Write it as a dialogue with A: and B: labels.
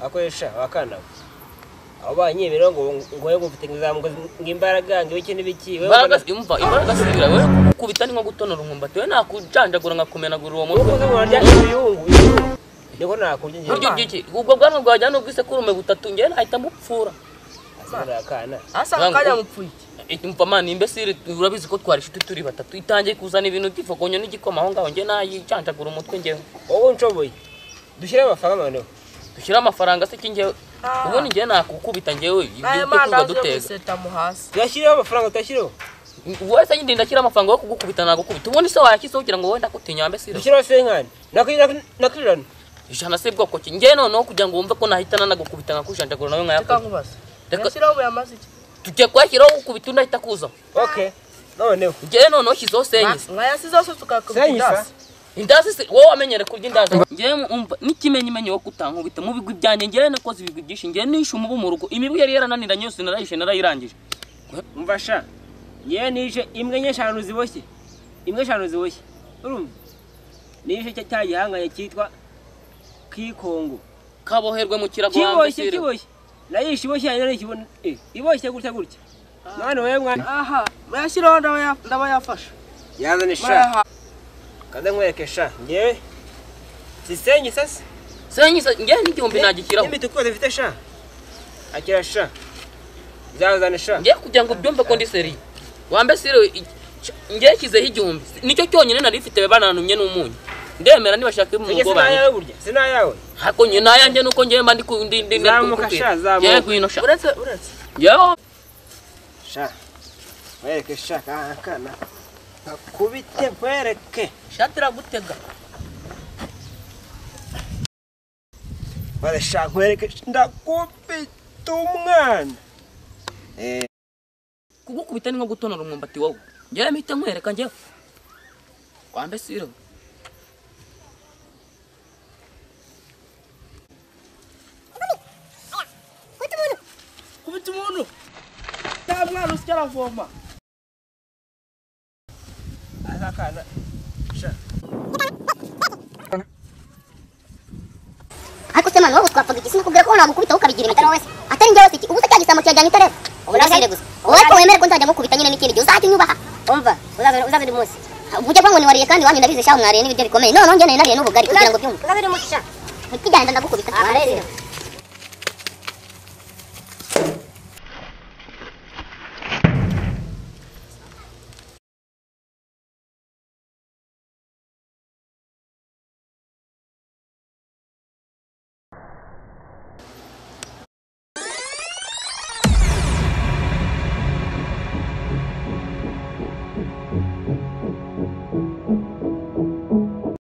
A: akoresha wakana abanye mirongo ngo yo gufite ngizamuko ngimbaraga ngibiki nibiki
B: imbaraga sibira we kubita ni nko gutonora umwumbati we nakujanjagura ngakumenagura uwo mutwe
A: niko nakurya ngiye
B: buryo byiki ubwo bwanwa bwajya no bwisekurume butatu ngiye nahita mupfura
A: akana
C: asa kanya mupfuye
B: imva mani imbesire urabizi ko twari shuti turi batatu itangiye kuzana ibintu gifogonyo n'igikoma aho ngaho ngiye nayijanjagura umutwe ngiye
A: wowe nshoboye dushyira amafaranga noneho
B: dushyira amafaranga se kingiye ubundi ngiye nakukubita ngiyewe ibyo kuba duteza
A: tuyashyiraho amafaranga tuyashyiraho
B: wese nyindi ndashyira amafaranga yo kugukubita nagukubita ubundi se wayakiseho kugira ngo wenda kutinya mbesire
A: dushyiraho senkani nakirana
B: ijana se bwoko ki ngiye noneho kugira ngo wumve ko nahitana nagukubita nkakushanjagura nawe nkayakora
C: reka shyiraho buyamaze iki
B: tujye kwashyiraho ukubita undahita kuza
A: okay noneho
B: ngiye noneho shyizeho senyisa
C: mwayasizeho se tukakubita
B: indazi se wowe wamenyere kurya indazi ngiye umva n'ikimenyimenyi wo kutankubita mu bigwi byanjye ngiye nakoze ibigwi byinshi ngiye nishe umubu mu rugo imibu yari yarananiranye yose narayishe narayirangije
A: umvasha ngiye nishe imwe nyeshanu ziboshye urumva nishe cya gihanganye cyitwa kikongo
B: kaboherwe mu kirago
A: kiboshye nayishe iboshye nari kibona iboshye gutya none wewe mwana
C: aha bayashyiraho ndabayafasha
A: yazane sha kada nkwerekesha ngewe sisenyi sasa
B: senyisa ngiye n'igihumbi nagikiraho
A: imituko zifite sha akira sha yazane sha
B: ngiye kugira ngo byumve ko ndi seri wambesire ngiye kizeho igihumbi nicyo cyonyine nari mfite bananumye n'umunyu ndemera nibashaka mu ngo banye
A: sina yawe
B: hako nye nayanjye nuko ngiye mba ndi
A: zamuka sha zamuka
B: yego ino sha
C: uretse
B: yo
A: sha wereke sha kana kubite wereke
C: shatira gutega
A: bare sha wereke ndakubita umwana
B: kugukubita ni nko gutonora umwumbati wowe ngiye mpita nkwereka ngiye wambesire
C: kubita umuntu nta mwana usya aravoma
A: akana sha
D: ariko se mwana wowe twapfaga iki sinakubwira ko nagukubita ukabigira imitero wese atari njye wese iki ubu cyagisamo cyajyanye itarere ubu nasire gusa wowe ko wemere ko nzajya ngukubita nyine n'ikindi gihe uzajya unyubaha umva uzabiri munsi ujya kwa ngo niwariye kandi wanyu nabize shaho mwariye n'ibiryo bikomeye none njye nariye n'ubugari kugira ngo byumve uzabiri munsi sha ntikijyanye ndagukubita